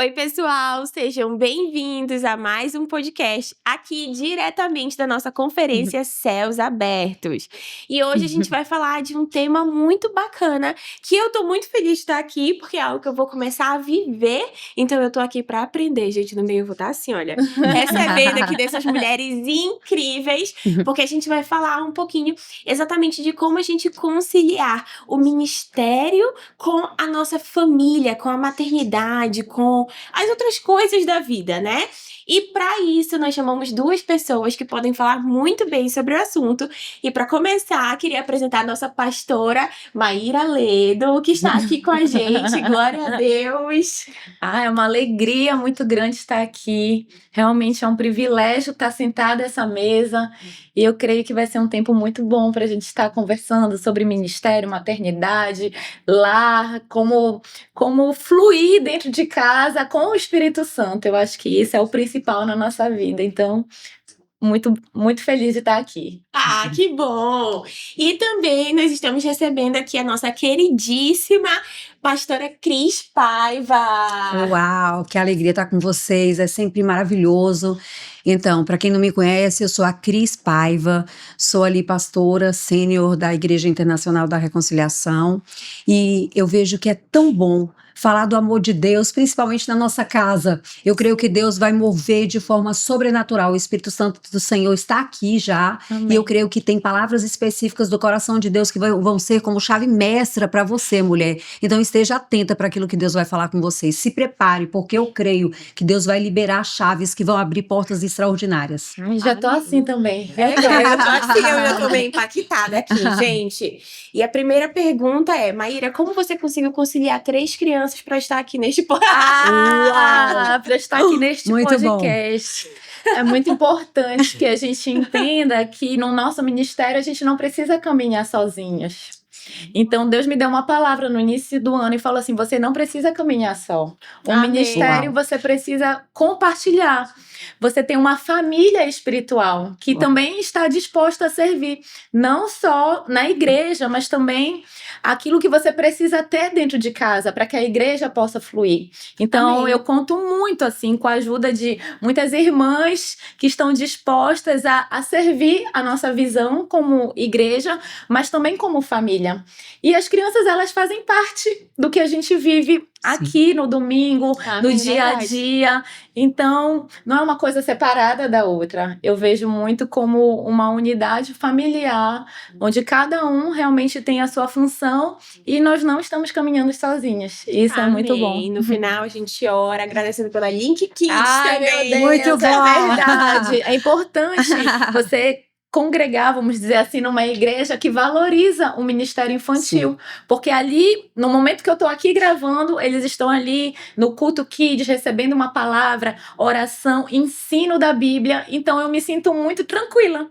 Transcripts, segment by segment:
Oi, pessoal, sejam bem-vindos a mais um podcast aqui diretamente da nossa conferência Céus Abertos. E hoje a gente vai falar de um tema muito bacana que eu tô muito feliz de estar aqui, porque é algo que eu vou começar a viver. Então eu tô aqui pra aprender, gente. No meio eu vou estar assim, olha, recebendo aqui dessas mulheres incríveis, porque a gente vai falar um pouquinho exatamente de como a gente conciliar o ministério com a nossa família, com a maternidade, com as outras coisas da vida, né? E para isso nós chamamos duas pessoas que podem falar muito bem sobre o assunto. E para começar, queria apresentar a nossa pastora Maíra Ledo, que está aqui com a gente. Glória a Deus! É uma alegria muito grande estar aqui. Realmente é um privilégio estar sentada nessa mesa. E eu creio que vai ser um tempo muito bom para a gente estar conversando sobre ministério, maternidade, lar, como fluir dentro de casa com o Espírito Santo. Eu acho que isso é o principal na nossa vida. Então, muito, muito feliz de estar aqui. Que bom! E também nós estamos recebendo aqui a nossa queridíssima pastora Cris Paiva. Uau, que alegria estar com vocês, é sempre maravilhoso. Então, para quem não me conhece, eu sou a Cris Paiva, sou ali pastora sênior da Igreja Internacional da Reconciliação, e eu vejo que é tão bom falar do amor de Deus, principalmente na nossa casa. Eu creio que Deus vai mover de forma sobrenatural. O Espírito Santo do Senhor está aqui já. Amém. E eu creio que tem palavras específicas do coração de Deus que vão ser como chave mestra para você, mulher. Então esteja atenta para aquilo que Deus vai falar com você. Se prepare, porque eu creio que Deus vai liberar chaves que vão abrir portas extraordinárias. Já tô assim também. Eu tô assim, eu tô bem impactada aqui, gente. E a primeira pergunta é, Maíra, como você conseguiu conciliar 3 crianças para estar aqui neste podcast? Para estar aqui neste podcast. Bom. É muito importante que a gente entenda que no nosso ministério a gente não precisa caminhar sozinhas. Então, Deus me deu uma palavra no início do ano e falou assim, você não precisa caminhar só. O ministério você precisa compartilhar. Você tem uma família espiritual que também está disposta a servir. Não só na igreja, mas também aquilo que você precisa ter dentro de casa para que a igreja possa fluir. Então, eu conto muito assim com a ajuda de muitas irmãs que estão dispostas a servir a nossa visão como igreja, mas também como família. E as crianças, elas fazem parte do que a gente vive aqui no domingo, no dia a dia. Então, não é uma coisa separada da outra. Eu vejo muito como uma unidade familiar, onde cada um realmente tem a sua função e nós não estamos caminhando sozinhas. Isso é muito bom. No final, a gente ora, agradecendo pela Link Kids também. Muito bom. É verdade. É importante você congregar, vamos dizer assim, numa igreja que valoriza o ministério infantil. Sim. Porque ali, no momento que eu tô aqui gravando, eles estão ali no culto Kids, recebendo uma palavra, oração, ensino da Bíblia. Então eu me sinto muito tranquila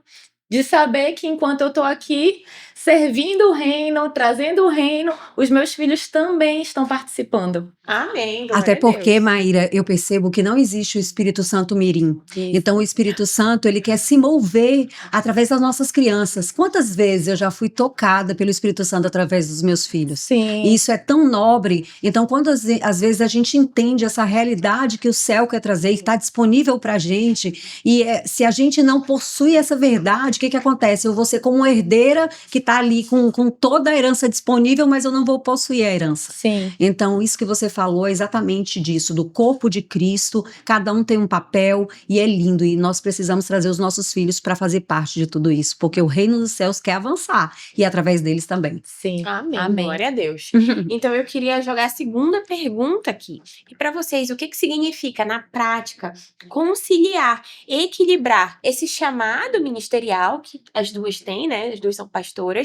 de saber que enquanto eu tô aqui servindo o reino, trazendo o reino, os meus filhos também estão participando. Amém. Até porque, Maíra, eu percebo que não existe o Espírito Santo mirim. Isso. Então, o Espírito Santo, ele quer se mover através das nossas crianças. Quantas vezes eu já fui tocada pelo Espírito Santo através dos meus filhos? Sim. E isso é tão nobre. Então, quando às vezes a gente entende essa realidade que o céu quer trazer e está disponível pra gente, e se a gente não possui essa verdade, o que acontece? Eu vou ser como uma herdeira que está ali com toda a herança disponível, mas eu não vou possuir a herança. Sim. Então, isso que você falou é exatamente disso, do corpo de Cristo, cada um tem um papel e é lindo, e nós precisamos trazer os nossos filhos para fazer parte de tudo isso, porque o reino dos céus quer avançar, e através deles também. Sim. Amém. Glória a Deus. Então, eu queria jogar a segunda pergunta aqui. E para vocês, o que significa, na prática, conciliar, equilibrar esse chamado ministerial, que as duas têm, né? As duas são pastoras,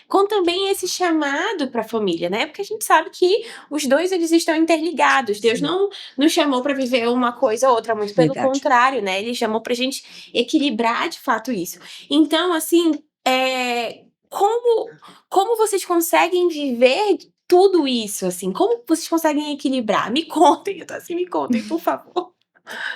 com também esse chamado para a família, né? Porque a gente sabe que os dois, eles estão interligados. Deus não nos chamou para viver uma coisa ou outra, muito pelo contrário, né? Ele chamou pra gente equilibrar de fato isso. Então, assim, como vocês conseguem viver tudo isso, assim? Como vocês conseguem equilibrar? Me contem, me contem, por favor.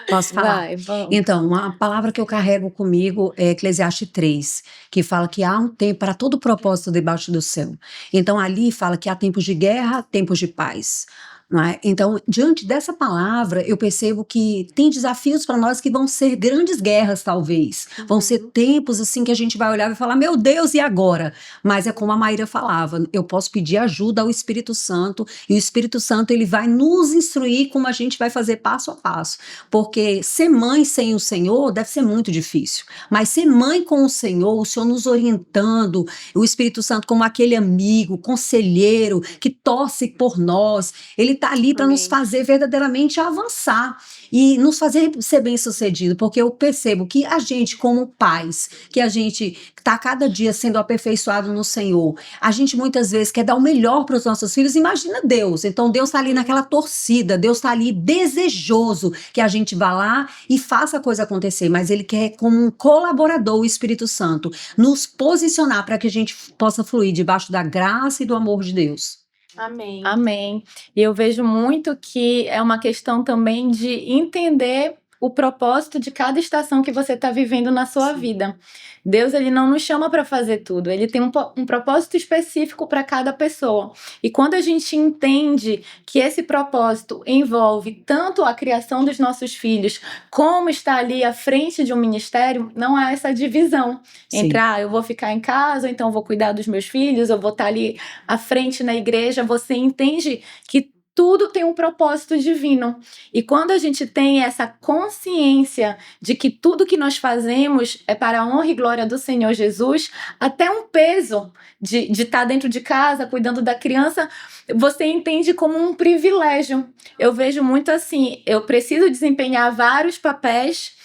Posso falar? Então, uma palavra que eu carrego comigo é Eclesiastes 3, que fala que há um tempo para todo propósito debaixo do céu. Então, ali fala que há tempos de guerra, tempos de paz. Não é? Então, diante dessa palavra, eu percebo que tem desafios para nós que vão ser grandes guerras, talvez. Vão ser tempos assim que a gente vai olhar e falar, meu Deus, e agora? Mas é como a Maíra falava, eu posso pedir ajuda ao Espírito Santo, e o Espírito Santo ele vai nos instruir como a gente vai fazer passo a passo. Porque ser mãe sem o Senhor deve ser muito difícil. Mas ser mãe com o Senhor nos orientando, o Espírito Santo como aquele amigo, conselheiro, que torce por nós, ele está ali para nos fazer verdadeiramente avançar e nos fazer ser bem-sucedido, porque eu percebo que a gente, como pais, que a gente está cada dia sendo aperfeiçoado no Senhor, a gente muitas vezes quer dar o melhor para os nossos filhos, imagina Deus, então Deus está ali naquela torcida, Deus está ali desejoso que a gente vá lá e faça a coisa acontecer, mas Ele quer como um colaborador, o Espírito Santo, nos posicionar para que a gente possa fluir debaixo da graça e do amor de Deus. Amém. Amém. E eu vejo muito que é uma questão também de entender o propósito de cada estação que você está vivendo na sua vida. Deus, ele não nos chama para fazer tudo. Ele tem um propósito específico para cada pessoa. E quando a gente entende que esse propósito envolve tanto a criação dos nossos filhos, como estar ali à frente de um ministério, não há essa divisão entre, eu vou ficar em casa, ou então eu vou cuidar dos meus filhos, eu vou estar ali à frente na igreja. Você entende que tudo tem um propósito divino. E quando a gente tem essa consciência de que tudo que nós fazemos é para a honra e glória do Senhor Jesus, até um peso de estar dentro de casa, cuidando da criança, você entende como um privilégio. Eu vejo muito assim, eu preciso desempenhar vários papéis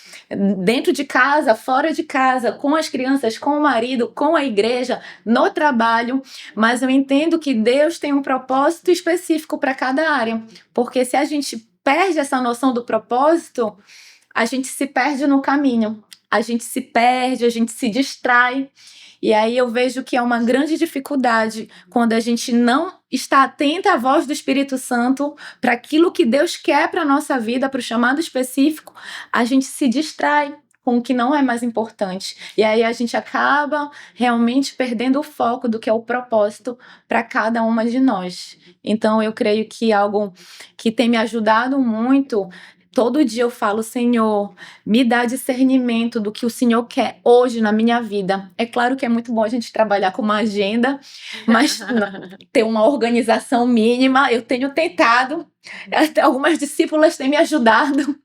dentro de casa, fora de casa, com as crianças, com o marido, com a igreja, no trabalho, mas eu entendo que Deus tem um propósito específico para cada área, porque se a gente perde essa noção do propósito, a gente se perde no caminho, a gente se perde, a gente se distrai. E aí eu vejo que é uma grande dificuldade quando a gente não está atenta à voz do Espírito Santo para aquilo que Deus quer para a nossa vida, para o chamado específico, a gente se distrai com o que não é mais importante. E aí a gente acaba realmente perdendo o foco do que é o propósito para cada uma de nós. Então eu creio que algo que tem me ajudado muito. Todo dia eu falo, Senhor, me dá discernimento do que o Senhor quer hoje na minha vida. É claro que é muito bom a gente trabalhar com uma agenda, mas ter uma organização mínima, eu tenho tentado, até algumas discípulas têm me ajudado.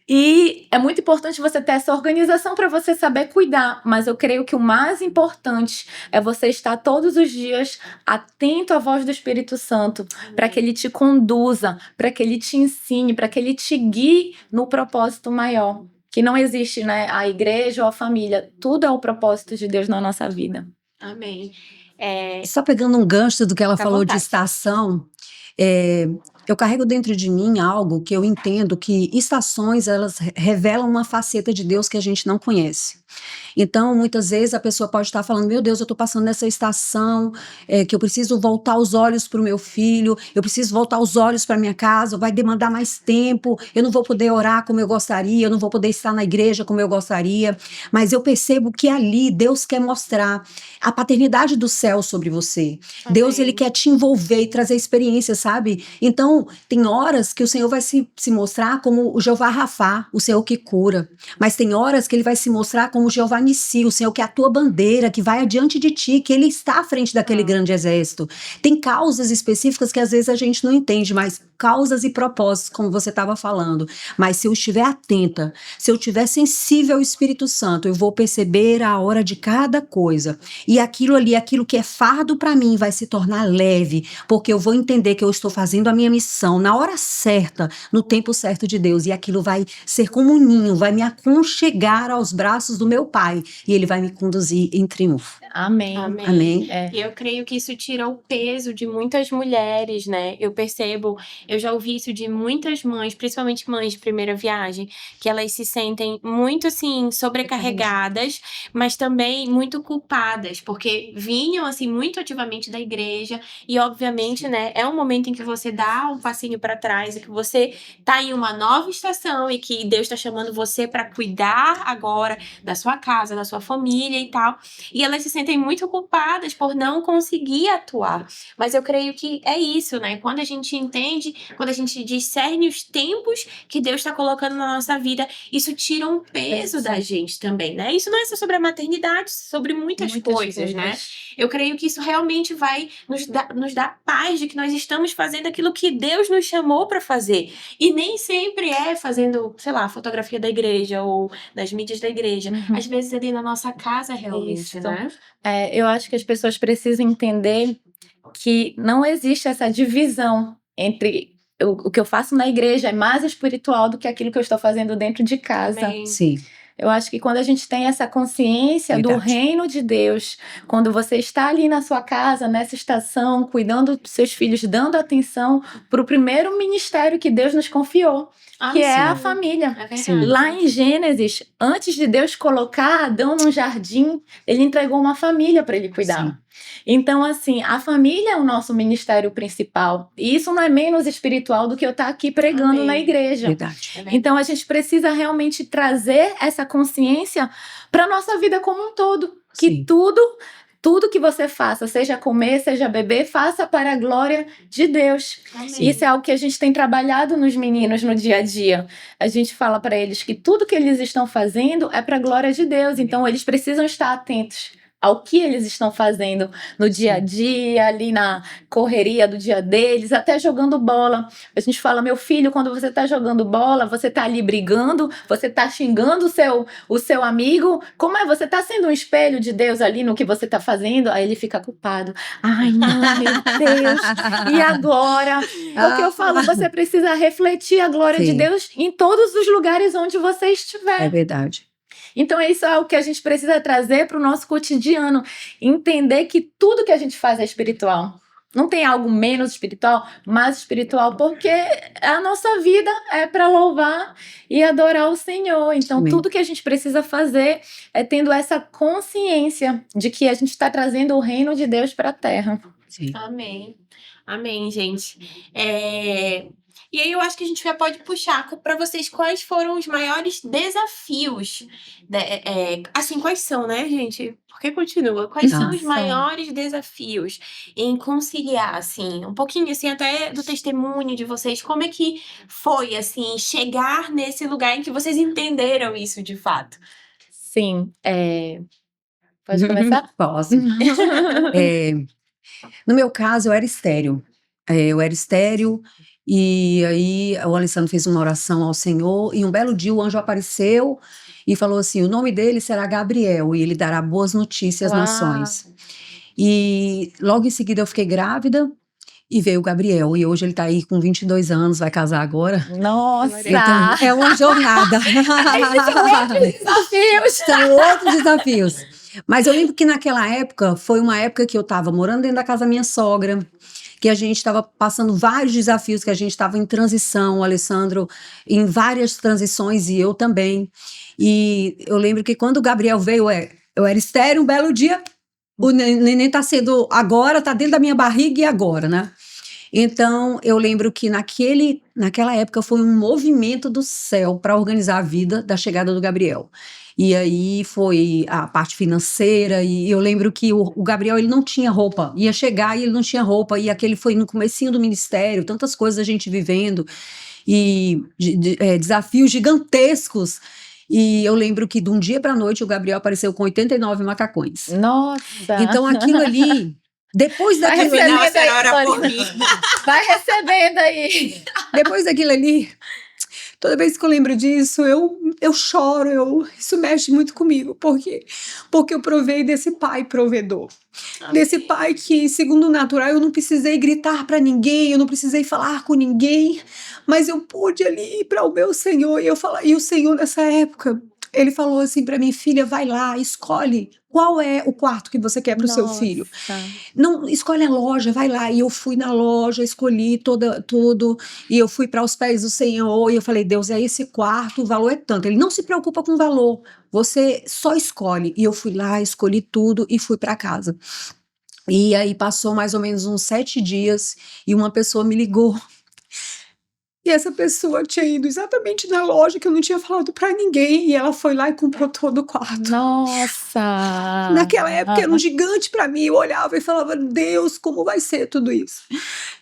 E é muito importante você ter essa organização para você saber cuidar, mas eu creio que o mais importante é você estar todos os dias atento à voz do Espírito Santo, para que ele te conduza, para que ele te ensine, para que ele te guie no propósito maior, que não existe, né, a igreja ou a família, tudo é o propósito de Deus na nossa vida. Amém. Só pegando um gancho do que ela falou de estação, eu carrego dentro de mim algo que eu entendo que estações, elas revelam uma faceta de Deus que a gente não conhece. Então, muitas vezes a pessoa pode estar falando, meu Deus, eu estou passando nessa estação, que eu preciso voltar os olhos para o meu filho, eu preciso voltar os olhos para minha casa, vai demandar mais tempo, eu não vou poder orar como eu gostaria, eu não vou poder estar na igreja como eu gostaria, mas eu percebo que ali Deus quer mostrar a paternidade do céu sobre você. Amém. Deus, ele quer te envolver e trazer experiência, sabe? Então, tem horas que o Senhor vai se mostrar como o Jeová Rafá, o Senhor que cura, mas tem horas que ele vai se mostrar como o Jeová Nissi, o Senhor que é a tua bandeira, que vai adiante de ti, que ele está à frente daquele grande exército. Tem causas específicas que às vezes a gente não entende, mas causas e propósitos, como você estava falando. Mas se eu estiver atenta, se eu estiver sensível ao Espírito Santo, eu vou perceber a hora de cada coisa. E aquilo ali, aquilo que é fardo para mim, vai se tornar leve, porque eu vou entender que eu estou fazendo a minha missão na hora certa, no tempo certo de Deus. E aquilo vai ser como um ninho, vai me aconchegar aos braços do meu Pai. E ele vai me conduzir em triunfo. Amém. Amém. Amém. Eu creio que isso tira o peso de muitas mulheres, né? Eu percebo, eu já ouvi isso de muitas mães, principalmente mães de primeira viagem, que elas se sentem muito, assim, sobrecarregadas, mas também muito culpadas, porque vinham, assim, muito ativamente da igreja e, obviamente, né, é um momento em que você dá um passinho para trás e que você tá em uma nova estação e que Deus tá chamando você para cuidar agora da sua casa, da sua família e tal. E elas se sentem muito culpadas por não conseguir atuar. Mas eu creio que é isso, né? Quando a gente entende, quando a gente discerne os tempos que Deus está colocando na nossa vida, isso tira um peso da gente também, né? Isso não é só sobre a maternidade, sobre muitas coisas, né? Eu creio que isso realmente vai nos dar paz de que nós estamos fazendo aquilo que Deus nos chamou para fazer. E nem sempre é fazendo, sei lá, fotografia da igreja ou das mídias da igreja. Às vezes é dentro da nossa casa realmente, né? Eu acho que as pessoas precisam entender que não existe essa divisão entre o que eu faço na igreja é mais espiritual do que aquilo que eu estou fazendo dentro de casa. Amém. Sim. Eu acho que quando a gente tem essa consciência do reino de Deus, quando você está ali na sua casa, nessa estação, cuidando dos seus filhos, dando atenção para o primeiro ministério que Deus nos confiou, que é a família. Lá em Gênesis, antes de Deus colocar Adão num jardim, ele entregou uma família para ele cuidar. Sim. Então, assim, a família é o nosso ministério principal. E isso não é menos espiritual do que eu estar aqui pregando na igreja. Verdade. Então, a gente precisa realmente trazer essa consciência para a nossa vida como um todo. Que tudo que você faça, seja comer, seja beber, faça para a glória de Deus. Amém. Isso é algo que a gente tem trabalhado nos meninos no dia a dia. A gente fala para eles que tudo que eles estão fazendo é para a glória de Deus. Então, eles precisam estar atentos ao que eles estão fazendo no dia a dia, ali na correria do dia deles, até jogando bola. A gente fala, meu filho, quando você tá jogando bola, você tá ali brigando, você tá xingando o seu amigo, como é? Você tá sendo um espelho de Deus ali no que você tá fazendo? Aí ele fica culpado. Ai, não, meu Deus, e agora? O que eu falo, você precisa refletir a glória de Deus em todos os lugares onde você estiver. É verdade. Então, isso é o que a gente precisa trazer para o nosso cotidiano. Entender que tudo que a gente faz é espiritual. Não tem algo menos espiritual, mais espiritual, porque a nossa vida é para louvar e adorar o Senhor. Então, tudo que a gente precisa fazer é tendo essa consciência de que a gente está trazendo o reino de Deus para a terra. Sim. Amém. Amém, gente. E aí eu acho que a gente já pode puxar para vocês quais foram os maiores desafios. Assim, quais são, né, gente? Porque continua. Quais são os maiores desafios em conciliar, assim, um pouquinho, assim, até do testemunho de vocês. Como é que foi, assim, chegar nesse lugar em que vocês entenderam isso de fato? Sim. Pode começar? Posso. No meu caso, eu era estéril. E aí o Alessandro fez uma oração ao Senhor, e um belo dia o anjo apareceu e falou assim, o nome dele será Gabriel, e ele dará boas notícias às nações. E logo em seguida eu fiquei grávida, e veio o Gabriel, e hoje ele tá aí com 22 anos, vai casar agora. Nossa! Então, é uma jornada. São outros desafios. Mas eu lembro que naquela época, foi uma época que eu estava morando dentro da casa da minha sogra, que a gente estava passando vários desafios, que a gente estava em transição, o Alessandro em várias transições, e eu também. E eu lembro que quando o Gabriel veio, eu era estéril, um belo dia, o neném tá dentro da minha barriga e agora, né? Então, eu lembro que naquela época foi um movimento do céu para organizar a vida da chegada do Gabriel. E aí foi a parte financeira, e eu lembro que o Gabriel, ele não tinha roupa, ia chegar e ele não tinha roupa, e aquele foi no comecinho do ministério, tantas coisas a gente vivendo, e desafios gigantescos. E eu lembro que de um dia para a noite o Gabriel apareceu com 89 macacões. Nossa! Então aquilo ali, depois daquilo ali... Vai recebendo aí! Depois daquilo ali, toda vez que eu lembro disso, eu choro, isso mexe muito comigo, porque eu provei desse pai provedor. Amém. Desse pai que, segundo o natural, eu não precisei gritar para ninguém, eu não precisei falar com ninguém, mas eu pude ali ir para o meu Senhor, e o Senhor nessa época, ele falou assim para mim, filha, vai lá, escolhe qual é o quarto que você quer para o seu filho. Não, escolhe a loja, vai lá. E eu fui na loja, escolhi tudo, e eu fui para os pés do Senhor, e eu falei, Deus, é esse quarto, o valor é tanto. Ele não se preocupa com o valor, você só escolhe. E eu fui lá, escolhi tudo e fui para casa. E aí passou mais ou menos uns 7 dias, e uma pessoa me ligou E essa pessoa tinha ido exatamente na loja que eu não tinha falado pra ninguém, e ela foi lá e comprou todo o quarto. Nossa! Naquela época era um gigante pra mim, eu olhava e falava, Deus, como vai ser tudo isso?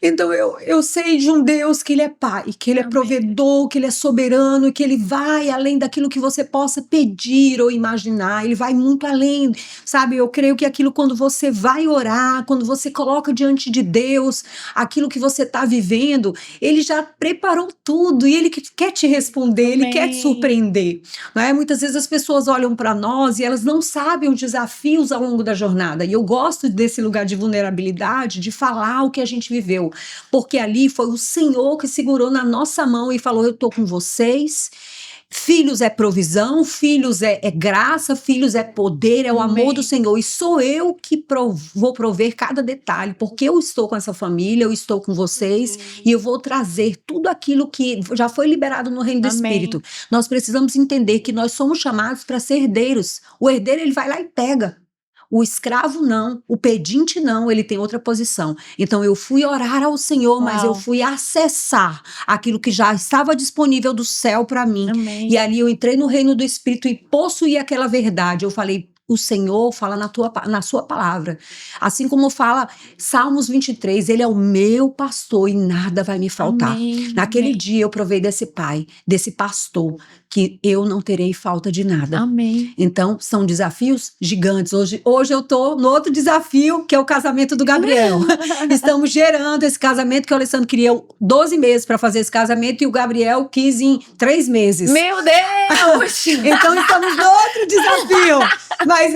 Então eu sei de um Deus que Ele é Pai, que Ele é provedor, que Ele é soberano, que Ele vai além daquilo que você possa pedir ou imaginar, Ele vai muito além, sabe? Eu creio que aquilo quando você vai orar, quando você coloca diante de Deus aquilo que você está vivendo, Ele já preparou tudo e Ele quer te responder, Ele quer te surpreender. Não é? Muitas vezes as pessoas olham para nós e elas não sabem os desafios ao longo da jornada. E eu gosto desse lugar de vulnerabilidade, de falar o que a gente viveu. Porque ali foi o Senhor que segurou na nossa mão e falou, eu estou com vocês. Filhos é provisão, filhos é graça, filhos é poder, é o amor do Senhor. E sou eu que vou prover cada detalhe, porque eu estou com essa família, eu estou com vocês, e eu vou trazer tudo aquilo que já foi liberado no reino do Espírito. Nós precisamos entender que nós somos chamados para ser herdeiros. O herdeiro, ele vai lá e pega. O escravo não, o pedinte não, ele tem outra posição. Então eu fui orar ao Senhor, mas eu fui acessar aquilo que já estava disponível do céu para mim. E ali eu entrei no reino do Espírito e possuí aquela verdade. Eu falei, o Senhor fala na sua palavra. Assim como fala Salmos 23, Ele é o meu pastor e nada vai me faltar. Naquele dia eu provei desse pai, desse pastor, que eu não terei falta de nada. Então, são desafios gigantes. Hoje eu tô no outro desafio, que é o casamento do Gabriel. Estamos gerando esse casamento, que o Alessandro queria 12 meses para fazer esse casamento, e o Gabriel quis em 3 meses. Meu Deus! Então, estamos no outro desafio. Mas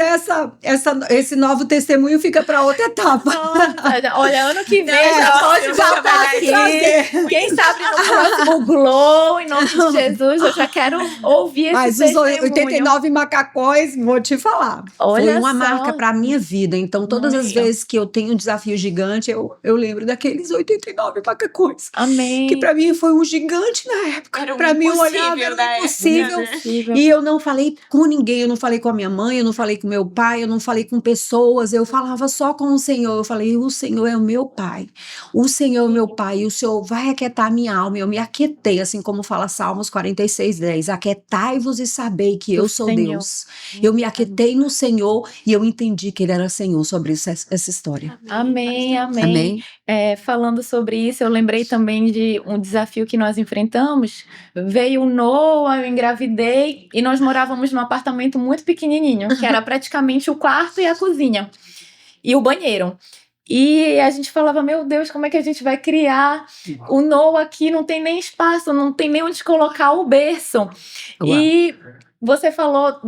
esse novo testemunho fica para outra etapa. Nossa, olha, ano que vem já pode voltar aqui. Quem sabe no próximo Glow, em nome de Jesus, eu já quero ouvir esse testemunho. Mas os 89 macacões, vou te falar, foi uma marca para a minha vida. Então, todas as vezes que eu tenho um desafio gigante, eu lembro daqueles 89 macacões. Que para mim foi um gigante na época. Para mim, eu olhava, era impossível. E eu não falei com ninguém, eu não falei com a minha mãe, eu não falei com meu pai, eu não falei com pessoas, eu falava só com o Senhor. Eu falei, o Senhor é o meu pai, o Senhor é o meu pai, e o Senhor vai aquietar a minha alma. E eu me aquietei, assim como fala Salmos 46:10, aquietai-vos e sabei que eu sou Deus. Eu me aquietei no Senhor e eu entendi que Ele era Senhor sobre essa história. Amém. Falando sobre isso, eu lembrei também de um desafio que nós enfrentamos. Veio o Noah, eu engravidei e nós morávamos num apartamento muito pequenininho, que era praticamente o quarto e a cozinha e o banheiro. E a gente falava, meu Deus, como é que a gente vai criar o Noah aqui? Não tem nem espaço, não tem nem onde colocar o berço. Uau. E você falou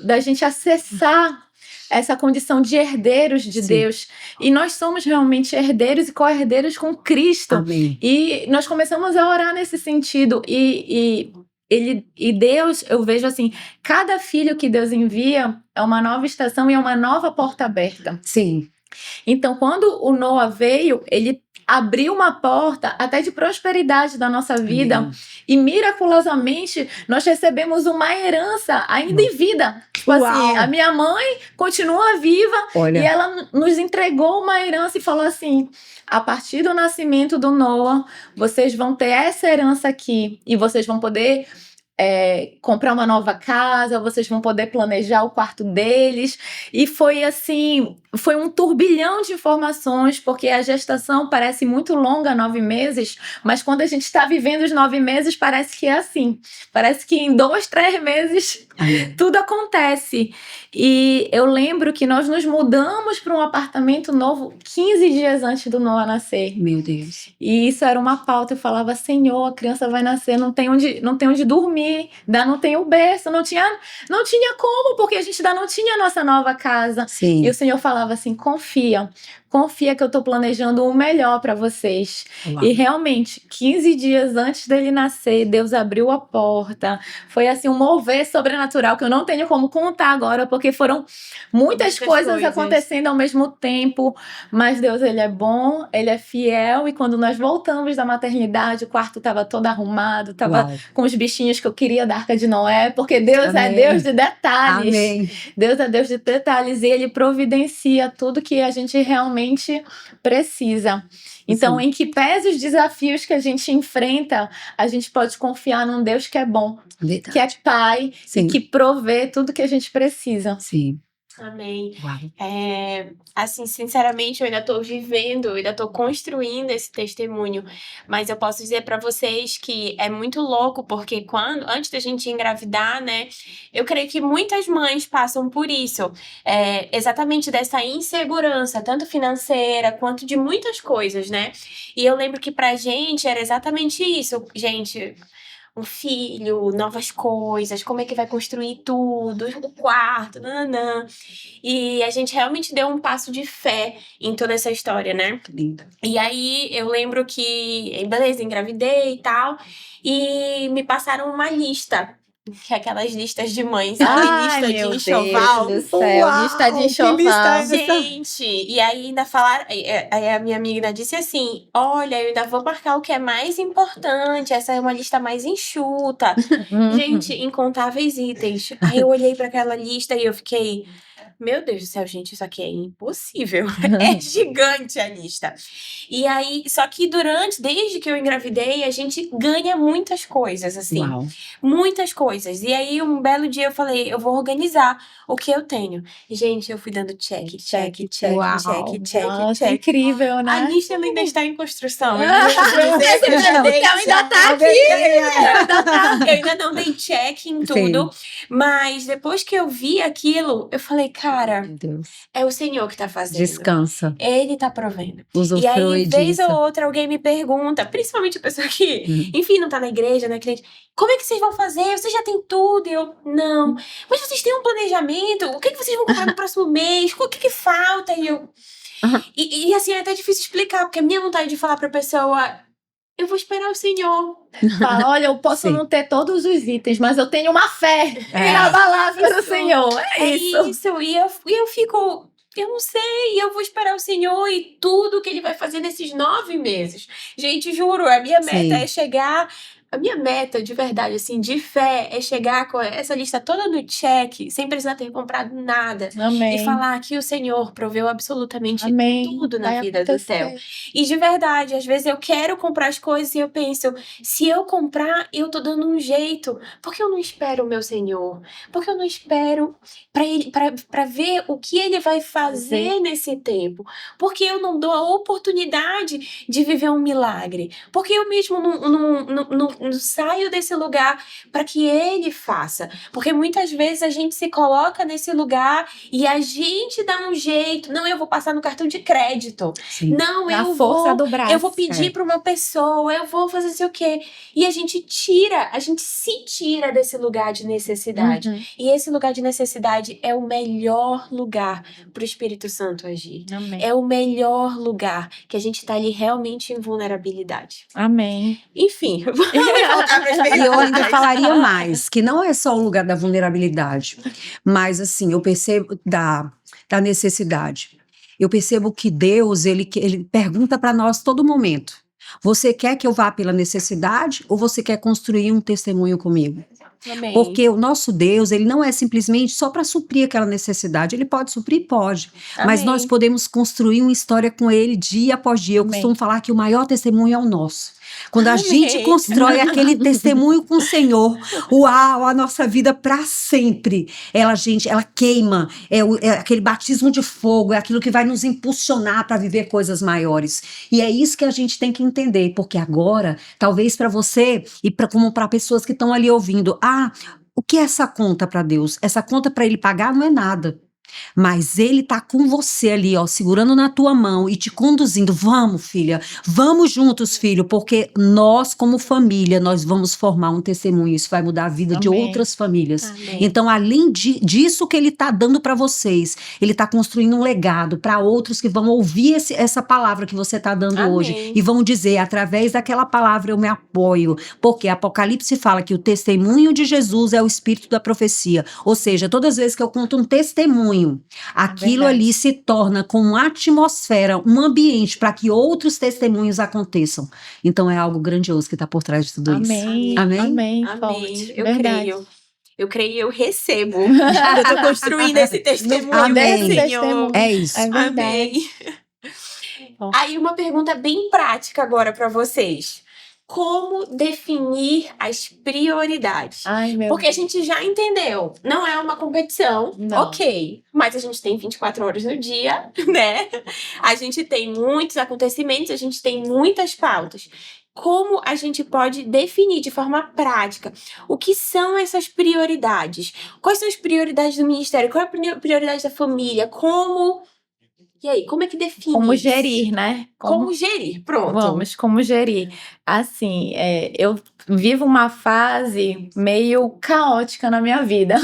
da gente acessar essa condição de herdeiros de Deus. E nós somos realmente herdeiros e co-herdeiros com Cristo. Amém. E nós começamos a orar nesse sentido. E Deus, eu vejo assim, cada filho que Deus envia é uma nova estação e é uma nova porta aberta. Sim. Então, quando o Noah veio, ele abriu uma porta até de prosperidade da nossa vida. E miraculosamente nós recebemos uma herança ainda em vida. Tipo assim, a minha mãe continua viva. Olha. E ela nos entregou uma herança e falou assim, a partir do nascimento do Noah, vocês vão ter essa herança aqui e vocês vão poder comprar uma nova casa, vocês vão poder planejar o quarto deles. E foi assim, foi um turbilhão de informações, porque a gestação parece muito longa, 9 meses, mas quando a gente está vivendo os 9 meses, parece que é assim. Parece que em 2, 3 meses tudo acontece. E eu lembro que nós nos mudamos para um apartamento novo 15 dias antes do Noah nascer. Meu Deus. E isso era uma pauta. Eu falava, Senhor, a criança vai nascer, não tem onde dormir, ainda não tem o berço, não tinha como, porque a gente ainda não tinha a nossa nova casa. Sim. E o Senhor falava assim, confia que eu tô planejando o melhor para vocês. Uau. E realmente, 15 dias antes dele nascer, Deus abriu a porta. Foi assim, um mover sobrenatural que eu não tenho como contar agora, porque foram muitas coisas acontecendo ao mesmo tempo. Mas Deus, Ele é bom, Ele é fiel. E quando nós voltamos da maternidade, o quarto tava todo arrumado, tava com os bichinhos que eu queria da Arca de Noé, porque Deus é Deus de detalhes. Amém. Deus é Deus de detalhes e Ele providencia tudo que a gente realmente realmente precisa. Então, Sim. em que pese os desafios que a gente enfrenta, a gente pode confiar num Deus que é bom, Verdade. que é Pai Sim. e que provê tudo que a gente precisa. Sim. Amém. Uau. Assim, sinceramente, eu ainda tô vivendo, eu ainda tô construindo esse testemunho, mas eu posso dizer pra vocês que é muito louco, porque antes da gente engravidar, né, eu creio que muitas mães passam por isso, exatamente dessa insegurança, tanto financeira quanto de muitas coisas, né? E eu lembro que pra gente era exatamente isso, gente. Um filho, novas coisas, como é que vai construir tudo, o quarto, nananã. E a gente realmente deu um passo de fé em toda essa história, né? Que linda. E aí eu lembro que, beleza, engravidei e tal, e me passaram uma lista. Que é aquelas listas de mães, sabe? Ai, Lista meu de enxoval. Deus do céu, Uau, lista de que enxoval. lista é essa? Gente, e aí ainda falaram, aí a minha amiga ainda disse assim, olha, eu ainda vou marcar o que é mais importante, essa é uma lista mais enxuta. Gente, incontáveis itens. Aí eu olhei pra aquela lista e eu fiquei, meu Deus do céu, gente, isso aqui é impossível. É gigante a lista. E aí, só que desde que eu engravidei, a gente ganha muitas coisas, assim. Uau. Muitas coisas. E aí, um belo dia eu falei, eu vou organizar o que eu tenho. Gente, eu fui dando check. Uau. Nossa, incrível, A né? lista ainda está em construção. Eu ainda tá aqui. Eu ainda não dei check em tudo, mas depois que eu vi aquilo, eu falei, cara, Meu Deus. é o Senhor que tá fazendo. Descansa. Ele tá provendo. E Usufrui aí, vez disso. ou outra, alguém me pergunta, principalmente a pessoa que, enfim, não tá na igreja, não é crente, como é que vocês vão fazer? Vocês já têm tudo? E eu, não. Mas vocês têm um planejamento? O que é que vocês vão comprar no próximo mês? O que é que falta? E eu... E assim, é até difícil explicar, porque a minha vontade de falar pra pessoa, eu vou esperar o Senhor. Fala, olha, eu posso Sim. não ter todos os itens, mas eu tenho uma fé É. inabalável no Senhor. É isso. E eu fico... Eu não sei, eu vou esperar o Senhor e tudo que Ele vai fazer nesses 9 meses. Gente, juro, a minha meta Sim. é chegar... A minha meta, de verdade, assim, de fé, é chegar com essa lista toda no check, sem precisar ter comprado nada. Amém. E falar que o Senhor proveu absolutamente Amém. tudo na Vai vida do acontecer. céu. E de verdade, às vezes eu quero comprar as coisas e eu penso, se eu comprar, eu tô dando um jeito. Por que eu não espero o meu Senhor? Por que eu não espero pra ver o que Ele vai fazer nesse tempo? Porque eu não dou a oportunidade de viver um milagre? Porque eu mesmo não saio desse lugar para que Ele faça? Porque muitas vezes a gente se coloca nesse lugar e a gente dá um jeito. Não, eu vou passar no cartão de crédito. Sim. Não, Na eu força vou... do braço. Eu vou pedir para uma pessoa, eu vou fazer sei o quê. E a gente se tira desse lugar de necessidade. Uhum. E esse lugar de necessidade é o melhor lugar para o Espírito Santo agir. Amém. É o melhor lugar que a gente tá ali realmente em vulnerabilidade. Amém. Enfim, vamos voltar para as E eu ainda perguntas. falaria mais, que não é só o lugar da vulnerabilidade, mas assim, eu percebo da necessidade. Eu percebo que Deus, ele pergunta para nós todo momento, você quer que eu vá pela necessidade ou você quer construir um testemunho comigo? Amém. Porque o nosso Deus, ele não é simplesmente só para suprir aquela necessidade, ele pode suprir, pode, mas Amém. nós podemos construir uma história com ele dia após dia. Eu Amém. costumo falar que o maior testemunho é o nosso. Quando a Amém. gente constrói aquele testemunho com o Senhor, uau, a nossa vida para sempre, ela queima, é aquele batismo de fogo, é aquilo que vai nos impulsionar para viver coisas maiores. E é isso que a gente tem que entender, porque agora, talvez para você e como para pessoas que estão ali ouvindo, o que é essa conta para Deus? Essa conta para Ele pagar não é nada. Mas Ele tá com você ali, ó, segurando na tua mão e te conduzindo. Vamos, filha, vamos juntos, filho, porque nós, como família, nós vamos formar um testemunho. Isso vai mudar a vida de Amém. outras famílias. Amém. Então, além disso que Ele tá dando para vocês, Ele tá construindo um legado para outros que vão ouvir essa palavra que você tá dando Amém. hoje e vão dizer, através daquela palavra eu me apoio, porque Apocalipse fala que o testemunho de Jesus é o espírito da profecia. Ou seja, todas as vezes que eu conto um testemunho, aquilo Verdade. ali se torna com uma atmosfera, um ambiente para que outros testemunhos aconteçam. Então é algo grandioso que está por trás de tudo isso. Amém. Amém? Amém. Amém. Forte. Eu Verdade. creio. Eu creio e eu recebo. Eu tô construindo esse testemunho. Amém. Senhor. Testemunho. É isso. É verdade. Amém. Aí uma pergunta bem prática agora para vocês. Como definir as prioridades? Porque a gente já entendeu, não é uma competição, ok. Mas a gente tem 24 horas no dia, né? A gente tem muitos acontecimentos, a gente tem muitas pautas. Como a gente pode definir de forma prática o que são essas prioridades? Quais são as prioridades do ministério? Qual é a prioridade da família? Como... E aí, como é que define Como isso? gerir, né? Como gerir, pronto. Vamos, como gerir. Assim, eu vivo uma fase meio caótica na minha vida.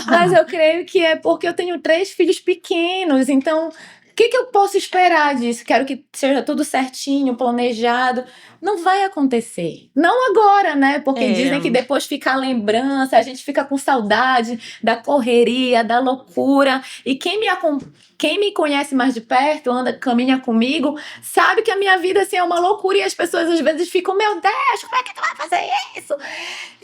Mas eu creio que é porque eu tenho 3 filhos pequenos, então... O que eu posso esperar disso? Quero que seja tudo certinho, planejado. Não vai acontecer. Não agora, né? Porque dizem que depois fica a lembrança, a gente fica com saudade da correria, da loucura. E quem me conhece mais de perto, caminha comigo, sabe que a minha vida assim, é uma loucura. E as pessoas às vezes ficam, meu Deus, como é que tu vai fazer isso?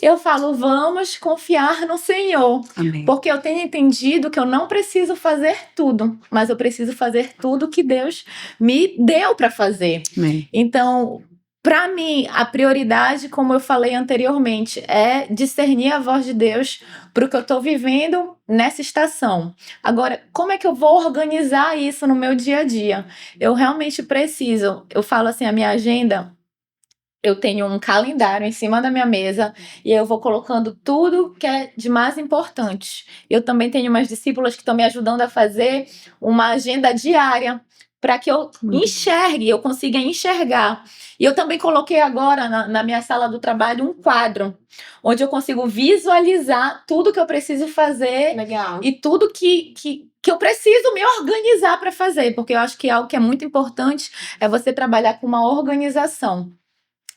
Eu falo, vamos confiar no Senhor. Amém. Porque eu tenho entendido que eu não preciso fazer tudo, mas eu preciso fazer tudo que Deus me deu para fazer. Amém. Então, para mim, a prioridade, como eu falei anteriormente, é discernir a voz de Deus para o que eu estou vivendo nessa estação. Agora, como é que eu vou organizar isso no meu dia a dia? Eu realmente preciso. Eu falo assim, a minha agenda... Eu tenho um calendário em cima da minha mesa e eu vou colocando tudo que é de mais importante. Eu também tenho umas discípulas que estão me ajudando a fazer uma agenda diária para que eu enxergue, eu consiga enxergar. E eu também coloquei agora na minha sala do trabalho um quadro, onde eu consigo visualizar tudo que eu preciso fazer. Legal. E tudo que eu preciso me organizar para fazer, porque eu acho que algo que é muito importante é você trabalhar com uma organização.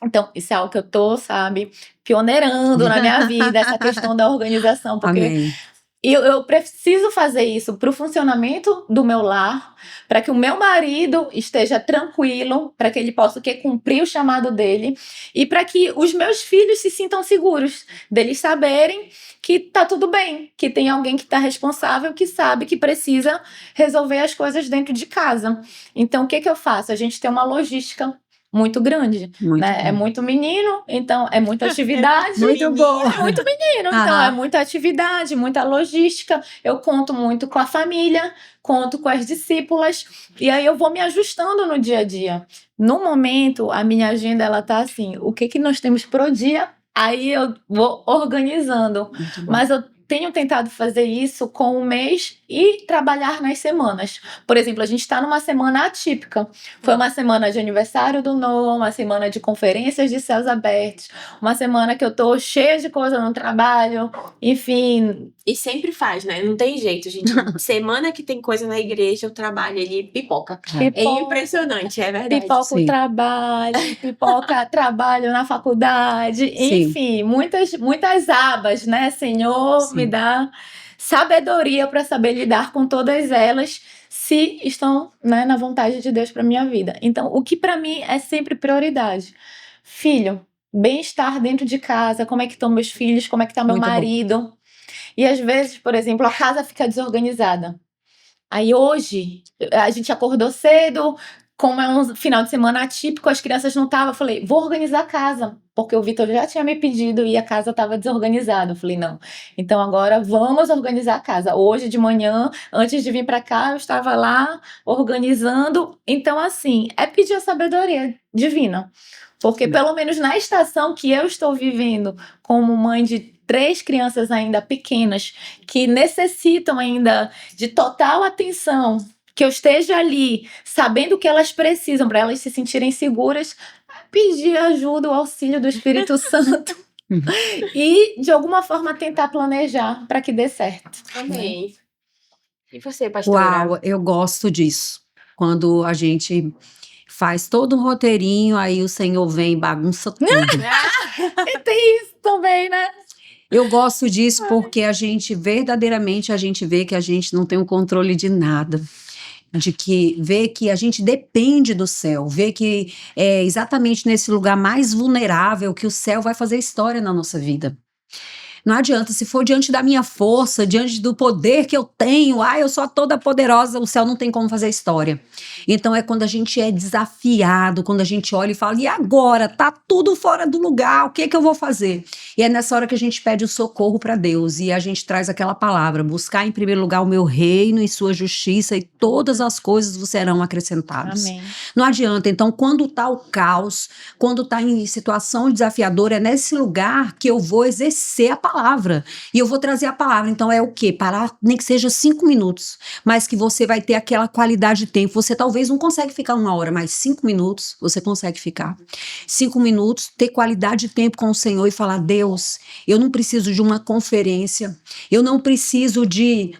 Então, isso é algo que eu tô, sabe, pioneirando na minha vida, essa questão da organização, porque Amém. eu preciso fazer isso para o funcionamento do meu lar, para que o meu marido esteja tranquilo, para que ele possa cumprir o chamado dele e para que os meus filhos se sintam seguros, deles saberem que tá tudo bem, que tem alguém que tá responsável, que sabe que precisa resolver as coisas dentro de casa. Então, o que eu faço? A gente tem uma logística muito grande, né? É muito menino, então é muita atividade. Muito bom. É muito menino, então é muita atividade, muita logística. Eu conto muito com a família, conto com as discípulas, e aí eu vou me ajustando no dia a dia. No momento, a minha agenda, ela tá assim, o que nós temos pro dia? Aí eu vou organizando, mas eu tenho tentado fazer isso com o mês e trabalhar nas semanas. Por exemplo, a gente está numa semana atípica. Foi uma semana de aniversário do Noah, uma semana de conferências de céus abertos, uma semana que eu tô cheia de coisa no trabalho, enfim. E sempre faz, né? Não tem jeito, gente. Semana que tem coisa na igreja, o trabalho ali pipoca. É impressionante, é verdade. Pipoca o trabalho, pipoca trabalho na faculdade, enfim, muitas abas, né, Senhor? Sim. Me dá sabedoria para saber lidar com todas elas, se estão, né, na vontade de Deus para minha vida. Então, o que para mim é sempre prioridade? Filho, bem-estar dentro de casa, como é que estão meus filhos, como é que está meu marido. E às vezes, por exemplo, a casa fica desorganizada. Aí hoje, a gente acordou cedo, como é um final de semana atípico, as crianças não estavam, eu falei, vou organizar a casa, porque o Vitor já tinha me pedido e a casa estava desorganizada. Eu falei, não, então agora vamos organizar a casa. Hoje de manhã, antes de vir para cá, eu estava lá organizando. Então, assim, é pedir a sabedoria divina, porque pelo menos na estação que eu estou vivendo, como mãe de 3 crianças ainda pequenas, que necessitam ainda de total atenção, que eu esteja ali, sabendo o que elas precisam, para elas se sentirem seguras, pedir ajuda, o auxílio do Espírito Santo e, de alguma forma, tentar planejar para que dê certo. Amém. E você, pastora? Uau, eu gosto disso. Quando a gente faz todo um roteirinho, aí o Senhor vem e bagunça tudo. E tem isso também, né? Eu gosto disso porque a gente, verdadeiramente, a gente vê que a gente não tem o controle de nada. Vê que a gente depende do céu, vê que é exatamente nesse lugar mais vulnerável que o céu vai fazer história na nossa vida. Não adianta, se for diante da minha força, diante do poder que eu tenho, eu sou toda poderosa, o céu não tem como fazer história. Então é quando a gente é desafiado, quando a gente olha e fala, e agora? Tá tudo fora do lugar, o que eu vou fazer? E é nessa hora que a gente pede o socorro para Deus e a gente traz aquela palavra, buscar em primeiro lugar o meu reino e sua justiça e todas as coisas vos serão acrescentadas. Amém. Não adianta, então quando tá o caos, quando tá em situação desafiadora, é nesse lugar que eu vou exercer a palavra, e eu vou trazer a palavra. Então é o quê? Parar, nem que seja 5 minutos, mas que você vai ter aquela qualidade de tempo. Você talvez não consegue ficar 1 hora, mas 5 minutos você consegue ficar. 5 minutos, ter qualidade de tempo com o Senhor e falar, Deus, eu não preciso de uma conferência, eu não preciso de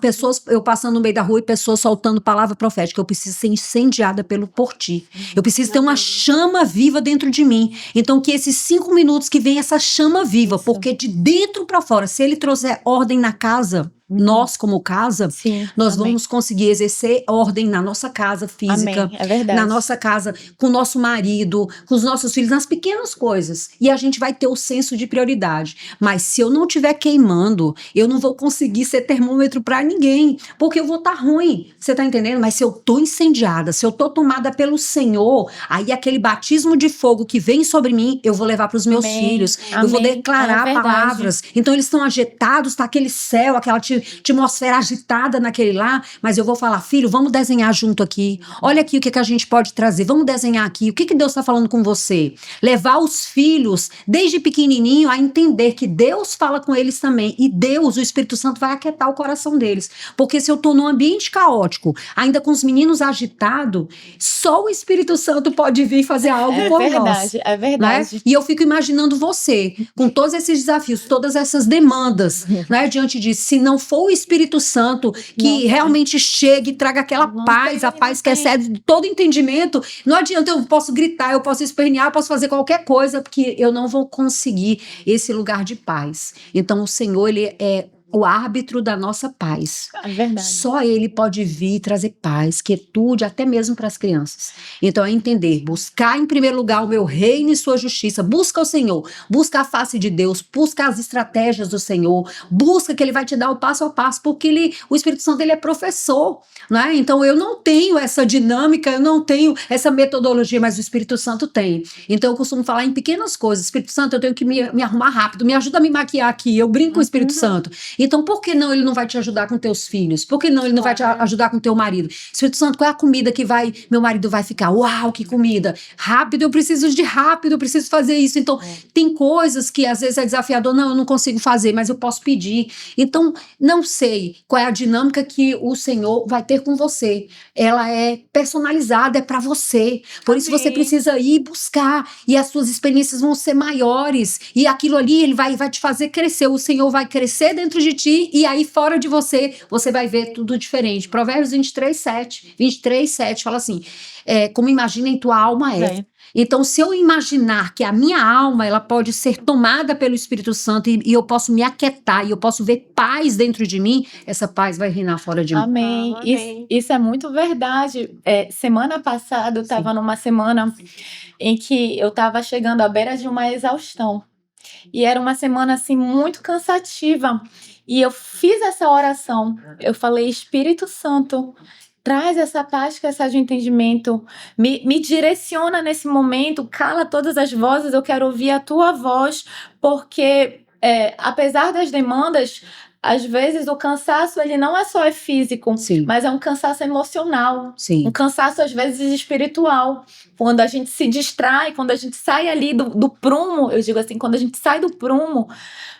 pessoas, eu passando no meio da rua e pessoas soltando palavra profética, eu preciso ser incendiada por ti, eu preciso ter uma chama viva dentro de mim. Então que esses 5 minutos que vem essa chama viva, porque de dentro para fora, se ele trouxer ordem na casa, nós como casa, Sim, nós vamos conseguir exercer ordem na nossa casa física, amém, é verdade. na nossa casa, com o nosso marido, com os nossos filhos, nas pequenas coisas, e a gente vai ter o senso de prioridade. Mas se eu não estiver queimando, eu não vou conseguir ser termômetro para ninguém, porque eu vou estar ruim, você tá entendendo? Mas se eu tô incendiada, se eu tô tomada pelo Senhor, aí aquele batismo de fogo que vem sobre mim, eu vou levar para os meus filhos, eu vou declarar palavras. Então eles estão agitados, tá aquele céu, aquela atmosfera agitada naquele lá, mas eu vou falar, filho, vamos desenhar junto aqui, olha aqui o que a gente pode trazer, vamos desenhar aqui, o que Deus está falando com você? Levar os filhos, desde pequenininho, a entender que Deus fala com eles também, e Deus, o Espírito Santo, vai aquietar o coração deles, porque se eu tô num ambiente caótico, ainda com os meninos agitados, só o Espírito Santo pode vir fazer algo por nós. É verdade. Né? E eu fico imaginando você, com todos esses desafios, todas essas demandas, né, diante disso, se não for o Espírito Santo que realmente chegue e traga aquela paz, a paz que excede todo entendimento, não adianta, eu posso gritar, eu posso espernear, eu posso fazer qualquer coisa, porque eu não vou conseguir esse lugar de paz. Então o Senhor, ele é o árbitro da nossa paz. É verdade. Só ele pode vir e trazer paz, quietude, até mesmo para as crianças. Então é entender, buscar em primeiro lugar o meu reino e sua justiça, busca o Senhor, busca a face de Deus, busca as estratégias do Senhor, busca que ele vai te dar o passo a passo, porque o Espírito Santo, ele é professor, né? Então eu não tenho essa dinâmica, eu não tenho essa metodologia, mas o Espírito Santo tem. Então eu costumo falar em pequenas coisas, Espírito Santo, eu tenho que me arrumar rápido, me ajuda a me maquiar aqui, eu brinco com o Espírito Santo. Então, por que não ele não vai te ajudar com teus filhos? Por que não ele não vai te ajudar com teu marido? Espírito Santo, qual é a comida que meu marido vai ficar? Uau, que comida! Rápido, eu preciso de rápido, eu preciso fazer isso. Então, tem coisas que às vezes é desafiador, não, eu não consigo fazer, mas eu posso pedir. Então, não sei qual é a dinâmica que o Senhor vai ter com você. Ela é personalizada, é para você. Por isso você precisa ir buscar, e as suas experiências vão ser maiores, e aquilo ali, ele vai te fazer crescer. O Senhor vai crescer dentro de ti, e aí fora de você vai ver tudo diferente. Provérbios 23:7 fala assim, como imagina em tua alma é. Então, se eu imaginar que a minha alma, ela pode ser tomada pelo Espírito Santo, e eu posso me aquietar, e eu posso ver paz dentro de mim, essa paz vai reinar fora de mim. Amém. Isso é muito verdade. Semana passada, eu estava numa semana em que eu estava chegando à beira de uma exaustão. E era uma semana, assim, muito cansativa. E eu fiz essa oração. Eu falei, Espírito Santo, traz essa paz que excede o entendimento. Me direciona nesse momento. Cala todas as vozes. Eu quero ouvir a tua voz. Porque, apesar das demandas, às vezes o cansaço, ele não é só físico, mas é um cansaço emocional. Um cansaço, às vezes, espiritual. Quando a gente se distrai, quando a gente sai ali do prumo, eu digo assim, quando a gente sai do prumo,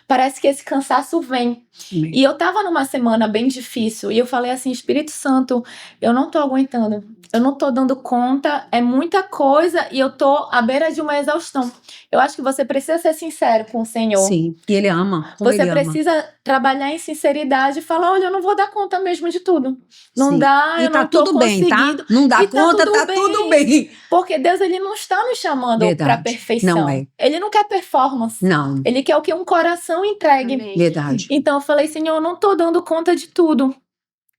parece que esse cansaço vem. E eu tava numa semana bem difícil, e eu falei assim, Espírito Santo, eu não tô aguentando, eu não tô dando conta, é muita coisa, e eu tô à beira de uma exaustão. Eu acho que você precisa ser sincero com o Senhor. Sim, e Ele ama. Você precisa trabalhar em sinceridade e falar, olha, eu não vou dar conta mesmo de tudo. Não dá, eu não tô conseguindo. Tá? Não dá conta, tá tudo bem. Porque Deus, ele não está nos chamando para perfeição. Não é. Ele não quer performance. Não. Ele quer o que? Um coração entregue. Verdade. Então eu falei, Senhor, eu não tô dando conta de tudo.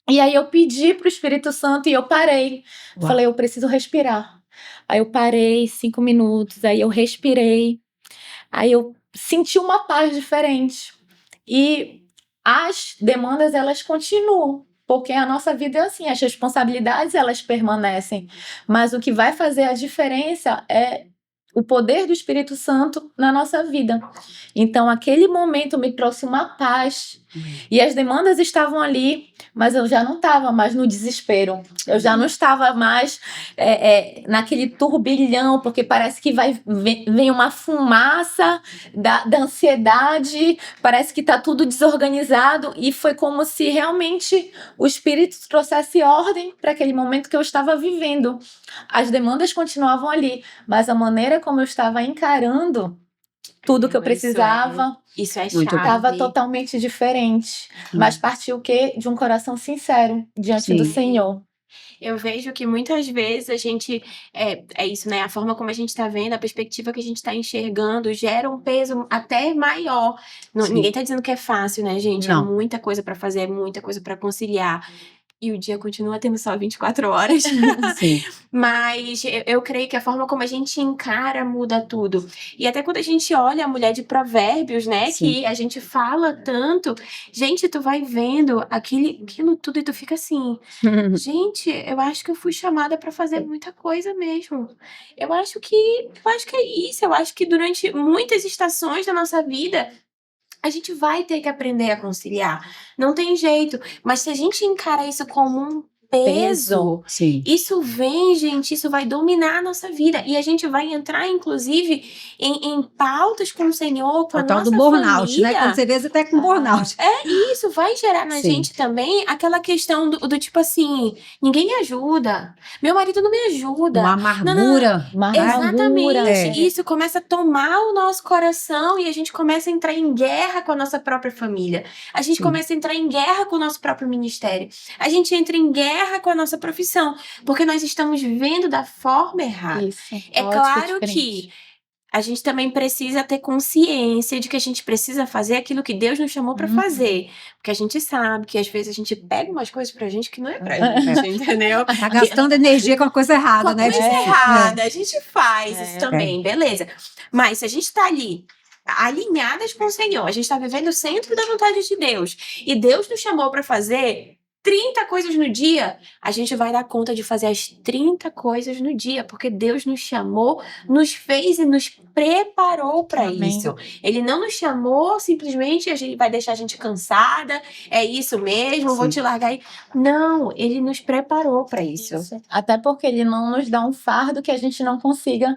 E aí eu pedi pro Espírito Santo e eu parei. Falei, eu preciso respirar. Aí eu parei 5 minutos, aí eu respirei. Aí eu senti uma paz diferente. E as demandas, elas continuam. Porque a nossa vida é assim, as responsabilidades, elas permanecem. Mas o que vai fazer a diferença é o poder do Espírito Santo na nossa vida. Então, aquele momento me trouxe uma paz. E as demandas estavam ali, mas eu já não estava mais no desespero. Eu já não estava mais naquele turbilhão, porque parece que vem uma fumaça da ansiedade, parece que está tudo desorganizado. E foi como se realmente o Espírito trouxesse ordem para aquele momento que eu estava vivendo. As demandas continuavam ali, mas a maneira como eu estava encarando tudo que eu precisava, isso é chave. Estava totalmente diferente. Mas partiu o quê? De um coração sincero diante do Senhor. Eu vejo que muitas vezes a gente, é isso, né? A forma como a gente está vendo, a perspectiva que a gente está enxergando gera um peso até maior. Ninguém está dizendo que é fácil, né, gente? Não. É muita coisa para fazer, é muita coisa para conciliar. E o dia continua tendo só 24 horas. Sim. Mas eu creio que a forma como a gente encara muda tudo. E até quando a gente olha a mulher de Provérbios, né? Sim. Que a gente fala tanto. Gente, tu vai vendo aquilo tudo e tu fica assim. Gente, eu acho que eu fui chamada para fazer muita coisa mesmo. Eu acho que é isso. Eu acho que durante muitas estações da nossa vida, a gente vai ter que aprender a conciliar. Não tem jeito. Mas se a gente encara isso como um peso, isso vem, gente, isso vai dominar a nossa vida. E a gente vai entrar, inclusive, em pautas com o Senhor, com a nossa do burnout, família. Né? Quando você vê, você tá com burnout. Isso vai gerar na gente também aquela questão do tipo assim, ninguém me ajuda, meu marido não me ajuda. Uma amargura. Não. Exatamente. Isso começa a tomar o nosso coração e a gente começa a entrar em guerra com a nossa própria família. A gente começa a entrar em guerra com o nosso próprio ministério. A gente entra em guerra com a nossa profissão, porque nós estamos vivendo da forma errada. Isso, é claro que a gente também precisa ter consciência de que a gente precisa fazer aquilo que Deus nos chamou para fazer. Porque a gente sabe que às vezes a gente pega umas coisas pra gente que não é pra gente, entendeu? Tá gastando energia com a coisa errada, né? Com a coisa errada. A gente faz isso também, beleza. Mas se a gente tá ali alinhadas com o Senhor, a gente tá vivendo o centro da vontade de Deus, e Deus nos chamou para fazer 30 coisas no dia, a gente vai dar conta de fazer as 30 coisas no dia, porque Deus nos chamou, nos fez e nos preparou para isso. Ele não nos chamou simplesmente, a gente vai deixar a gente cansada, é isso mesmo, vou te largar aí. Não, ele nos preparou para isso. Até porque ele não nos dá um fardo que a gente não consiga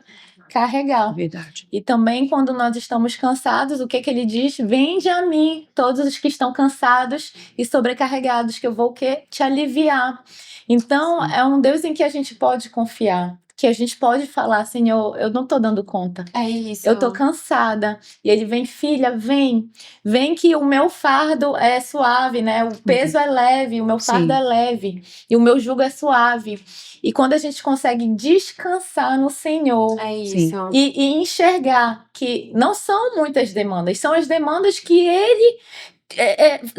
carregar. Verdade. E também quando nós estamos cansados, o que ele diz? Vinde a mim, todos os que estão cansados e sobrecarregados, que eu vou te aliviar. Então, é um Deus em que a gente pode confiar. Que a gente pode falar, Senhor, eu não tô dando conta. É isso. Eu tô cansada. E ele vem, filha, vem que o meu fardo é suave, né? O peso é leve, o meu fardo é leve. E o meu jugo é suave. E quando a gente consegue descansar no Senhor e enxergar que não são muitas demandas, são as demandas que Ele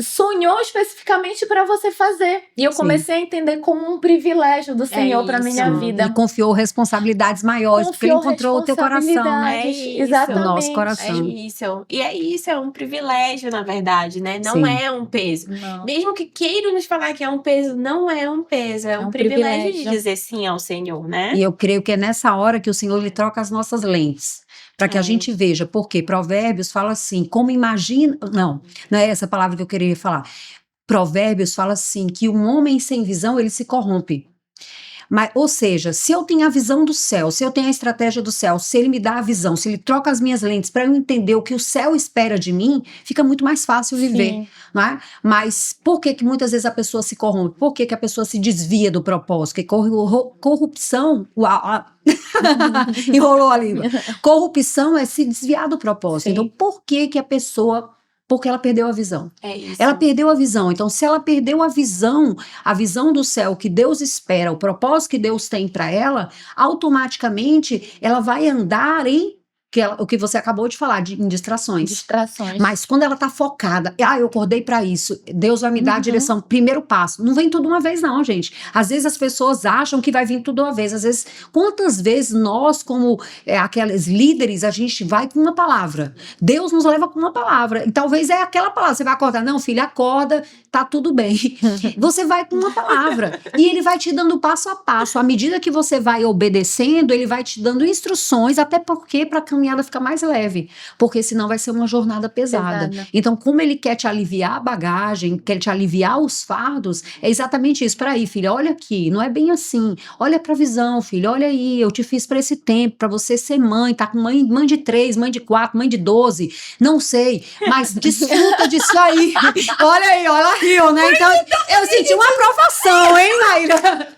sonhou especificamente para você fazer. E eu comecei a entender como um privilégio do Senhor para minha vida. E confiou responsabilidades maiores, porque Ele encontrou o teu coração. Exatamente. O nosso coração. É isso. E é isso, é um privilégio, na verdade, né? Não é um peso. Não. Mesmo que queiram nos falar que é um peso, não é um peso. É um privilégio de dizer sim ao Senhor, né? E eu creio que é nessa hora que o Senhor ele troca as nossas lentes. Para que a gente veja, porque Provérbios fala assim, como imagina... Não é essa palavra que eu queria falar. Provérbios fala assim, que um homem sem visão, ele se corrompe. Mas, ou seja, se eu tenho a visão do céu, se eu tenho a estratégia do céu, se ele me dá a visão, se ele troca as minhas lentes para eu entender o que o céu espera de mim, fica muito mais fácil viver, não é? Mas por que muitas vezes a pessoa se corrompe? Por que a pessoa se desvia do propósito? Porque corrupção... Enrolou a língua. Corrupção é se desviar do propósito. Então, por que a pessoa... Porque ela perdeu a visão. É isso. Ela perdeu a visão. Então, se ela perdeu a visão do céu que Deus espera, o propósito que Deus tem para ela, automaticamente ela vai andar em o que você acabou de falar, em distrações. Distrações. Mas quando ela tá focada, eu acordei para isso, Deus vai me dar a direção, primeiro passo. Não vem tudo uma vez não, gente. Às vezes as pessoas acham que vai vir tudo uma vez. Às vezes, quantas vezes nós, como aqueles líderes, a gente vai com uma palavra. Deus nos leva com uma palavra. E talvez é aquela palavra. Você vai acordar, não, filho, acorda, tá tudo bem. Você vai com uma palavra. E ele vai te dando passo a passo. À medida que você vai obedecendo, ele vai te dando instruções, até porque para a caminhada ficar mais leve. Porque senão vai ser uma jornada pesada. Então, como ele quer te aliviar a bagagem, quer te aliviar os fardos, é exatamente isso. Peraí, filha, olha aqui, não é bem assim. Olha pra visão, filho, olha aí, eu te fiz para esse tempo, para você ser mãe, tá com mãe de 3, mãe de 4, mãe de 12, não sei, mas desfruta disso aí. Olha aí, ela riu, né? Então, eu senti uma aprovação, hein, Naira?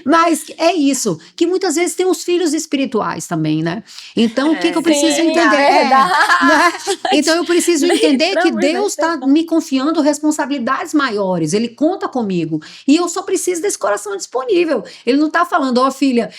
Mas é isso, que muitas vezes tem os filhos espirituais também, né? Então, o que eu preciso entender? Né? Então, eu preciso entender que Deus está me confiando responsabilidades maiores, ele conta comigo, e eu só preciso desse coração disponível. Ele não está falando, filha,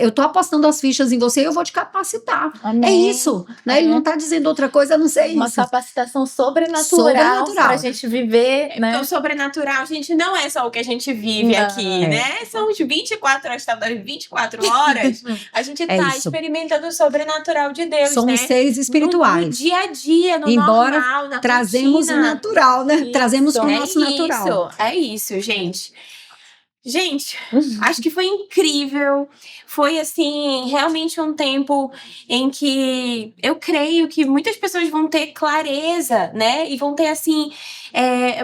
eu tô apostando as fichas em você, eu vou te capacitar. Amém. É isso, né? Ele não está dizendo outra coisa, a não ser isso. Uma capacitação sobrenatural para a gente viver, né? Então, sobrenatural, gente, não é só o que a gente vive aqui, né? São os 24 horas, 24 horas, a gente tá experimentando o sobrenatural de Deus, somos seres espirituais. No dia a dia, no embora normal, na trazemos rotina. O natural, né? Isso, trazemos o nosso natural. É isso, gente. Gente, acho que foi incrível. Foi, assim, realmente um tempo em que eu creio que muitas pessoas vão ter clareza, né? E vão ter, assim,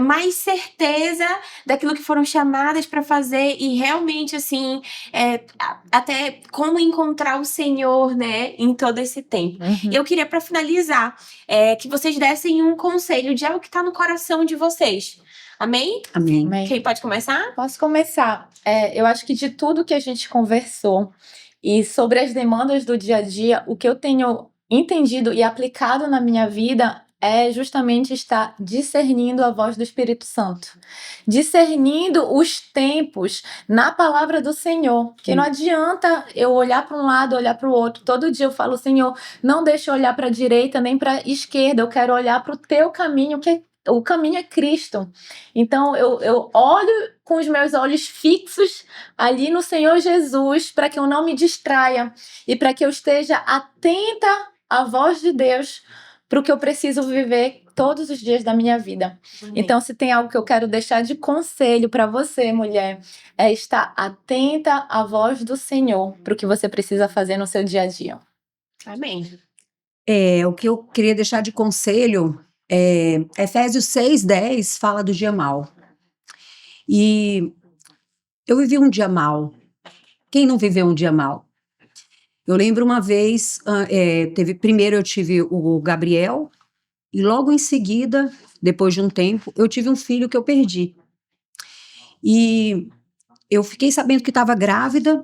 mais certeza daquilo que foram chamadas para fazer e realmente, assim, até como encontrar o Senhor, né? Em todo esse tempo. Eu queria, para finalizar, que vocês dessem um conselho de algo que está no coração de vocês. Amém? Amém. Quem pode começar? Posso começar. Eu acho que de tudo que a gente conversou e sobre as demandas do dia a dia, o que eu tenho entendido e aplicado na minha vida é justamente estar discernindo a voz do Espírito Santo. Discernindo os tempos na palavra do Senhor. Porque não adianta eu olhar para um lado, olhar para o outro. Todo dia eu falo, Senhor, não deixa eu olhar para a direita nem para a esquerda. Eu quero olhar para o teu caminho, que o caminho é Cristo. Então, eu olho com os meus olhos fixos ali no Senhor Jesus para que eu não me distraia e para que eu esteja atenta à voz de Deus para o que eu preciso viver todos os dias da minha vida. Amém. Então, se tem algo que eu quero deixar de conselho para você, mulher, é estar atenta à voz do Senhor para o que você precisa fazer no seu dia a dia. Amém. O que eu queria deixar de conselho Efésios 6:10 fala do dia mau. E eu vivi um dia mau. Quem não viveu um dia mau? Eu lembro uma vez, primeiro eu tive o Gabriel, e logo em seguida, depois de um tempo, eu tive um filho que eu perdi. E eu fiquei sabendo que estava grávida,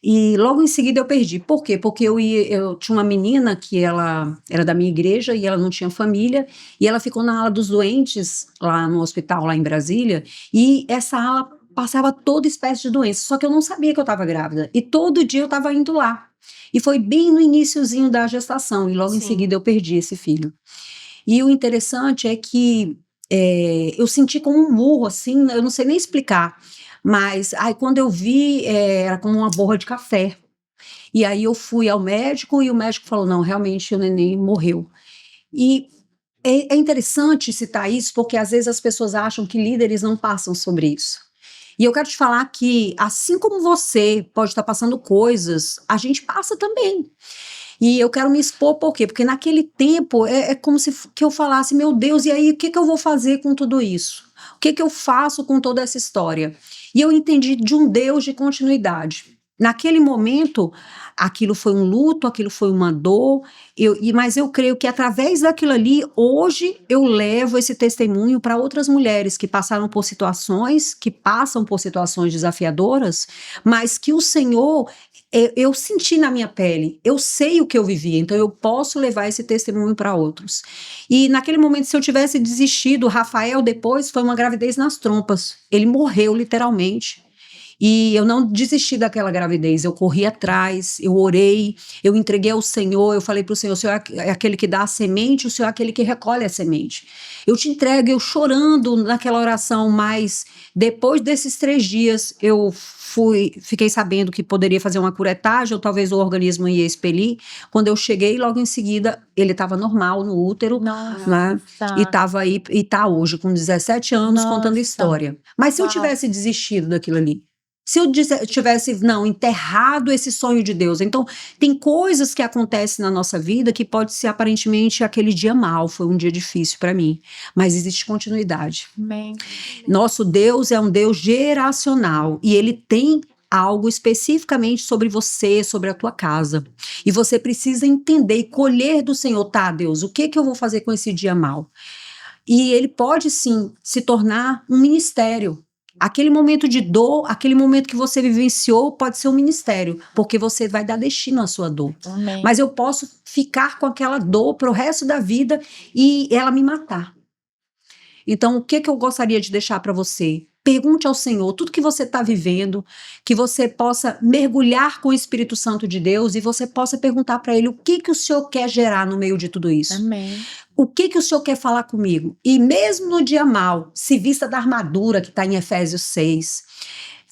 e logo em seguida eu perdi. Por quê? Porque eu tinha uma menina que ela era da minha igreja e ela não tinha família, e ela ficou na ala dos doentes, lá no hospital, lá em Brasília, e essa ala passava toda espécie de doença, só que eu não sabia que eu estava grávida, e todo dia eu estava indo lá. E foi bem no iniciozinho da gestação, e logo em seguida eu perdi esse filho. E o interessante é que eu senti como um murro, assim, eu não sei nem explicar. Mas aí quando eu vi, era como uma borra de café. E aí eu fui ao médico e o médico falou, não, realmente o neném morreu. E é interessante citar isso porque às vezes as pessoas acham que líderes não passam sobre isso. E eu quero te falar que assim como você pode estar passando coisas, a gente passa também. E eu quero me expor por quê? Porque naquele tempo é como se que eu falasse, meu Deus, e aí o que eu vou fazer com tudo isso? O que eu faço com toda essa história? E eu entendi de um Deus de continuidade. Naquele momento, aquilo foi um luto, aquilo foi uma dor, mas eu creio que através daquilo ali, hoje eu levo esse testemunho para outras mulheres que passaram por situações, que passam por situações desafiadoras, mas que o Senhor, eu senti na minha pele, eu sei o que eu vivi, então eu posso levar esse testemunho para outros. E naquele momento, se eu tivesse desistido, Rafael depois foi uma gravidez nas trompas, ele morreu literalmente. E eu não desisti daquela gravidez, eu corri atrás, eu orei, eu entreguei ao Senhor, eu falei para o Senhor, o Senhor é aquele que dá a semente, o Senhor é aquele que recolhe a semente. Eu te entrego, eu chorando naquela oração, mas depois desses 3 dias, eu fiquei sabendo que poderia fazer uma curetagem, ou talvez o organismo ia expelir. Quando eu cheguei, logo em seguida, ele estava normal no útero, né? E estava aí, e está hoje com 17 anos contando história. Mas se eu tivesse desistido daquilo ali, se eu tivesse, enterrado esse sonho de Deus. Então, tem coisas que acontecem na nossa vida que pode ser aparentemente aquele dia mal, foi um dia difícil para mim, mas existe continuidade. Amém. Nosso Deus é um Deus geracional e ele tem algo especificamente sobre você, sobre a tua casa. E você precisa entender e colher do Senhor, tá, Deus, o que eu vou fazer com esse dia mal? E ele pode sim se tornar um ministério. Aquele momento de dor, aquele momento que você vivenciou pode ser um ministério, porque você vai dar destino à sua dor. Amém. Mas eu posso ficar com aquela dor pro resto da vida e ela me matar. Então, o que eu gostaria de deixar para você? Pergunte ao Senhor tudo que você está vivendo, que você possa mergulhar com o Espírito Santo de Deus e você possa perguntar para Ele o que o Senhor quer gerar no meio de tudo isso. Amém. O que o Senhor quer falar comigo? E mesmo no dia mal, se vista da armadura que está em Efésios 6,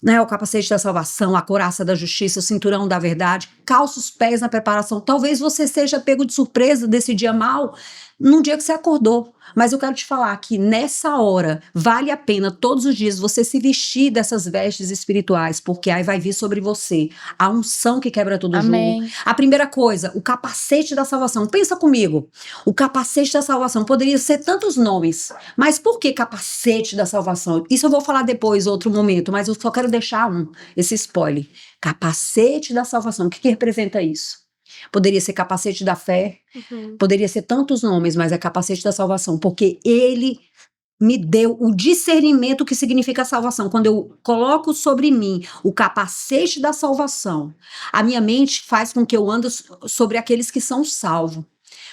né, o capacete da salvação, a couraça da justiça, o cinturão da verdade, calça os pés na preparação. Talvez você seja pego de surpresa desse dia mal, num dia que você acordou. Mas eu quero te falar que nessa hora, vale a pena todos os dias você se vestir dessas vestes espirituais, porque aí vai vir sobre você a unção que quebra todo jugo. A primeira coisa, o capacete da salvação. Pensa comigo, o capacete da salvação poderia ser tantos nomes, mas por que capacete da salvação? Isso eu vou falar depois, outro momento, mas eu só quero deixar esse spoiler. Capacete da salvação, o que representa isso? Poderia ser capacete da fé, poderia ser tantos nomes, mas é capacete da salvação, porque ele me deu o discernimento que significa salvação. Quando eu coloco sobre mim o capacete da salvação, a minha mente faz com que eu ande sobre aqueles que são salvos,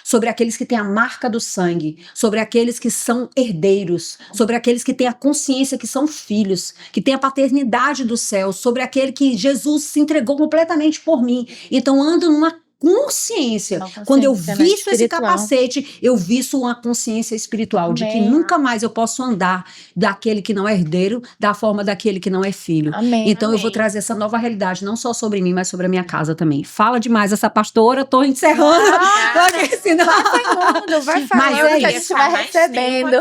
sobre aqueles que têm a marca do sangue, sobre aqueles que são herdeiros, sobre aqueles que têm a consciência que são filhos, que têm a paternidade do céu, sobre aquele que Jesus se entregou completamente por mim. Então ando numa consciência. Quando eu visto esse capacete, eu visto uma consciência espiritual. Amém. De que nunca mais eu posso andar daquele que não é herdeiro, da forma daquele que não é filho. Amém. Então Amém. Eu vou trazer essa nova realidade, não só sobre mim, mas sobre a minha casa também. Fala demais essa pastora, tô encerrando. Senão... Vai falando que a gente vai recebendo.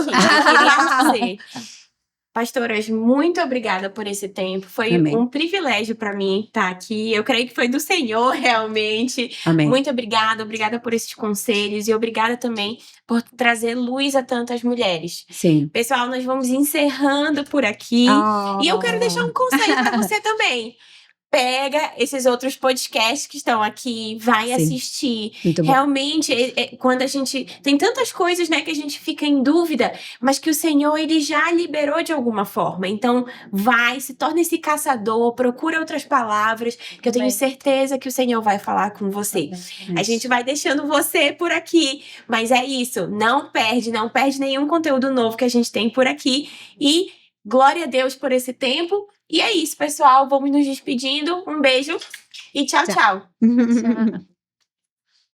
Pastoras, muito obrigada por esse tempo. Foi um privilégio para mim estar aqui. Eu creio que foi do Senhor, realmente. Amém. Muito obrigada por esses conselhos e obrigada também por trazer luz a tantas mulheres. Sim. Pessoal, nós vamos encerrando por aqui. E eu quero deixar um conselho para você também. Pega esses outros podcasts que estão aqui, vai assistir. Realmente, quando a gente... Tem tantas coisas, né, que a gente fica em dúvida, mas que o Senhor, ele já liberou de alguma forma. Então, se torna esse caçador, procura outras palavras, que eu tenho certeza que o Senhor vai falar com você. A gente vai deixando você por aqui, mas é isso. Não perde nenhum conteúdo novo que a gente tem por aqui. E glória a Deus por esse tempo. E é isso, pessoal. Vamos nos despedindo. Um beijo e tchau. Tchau.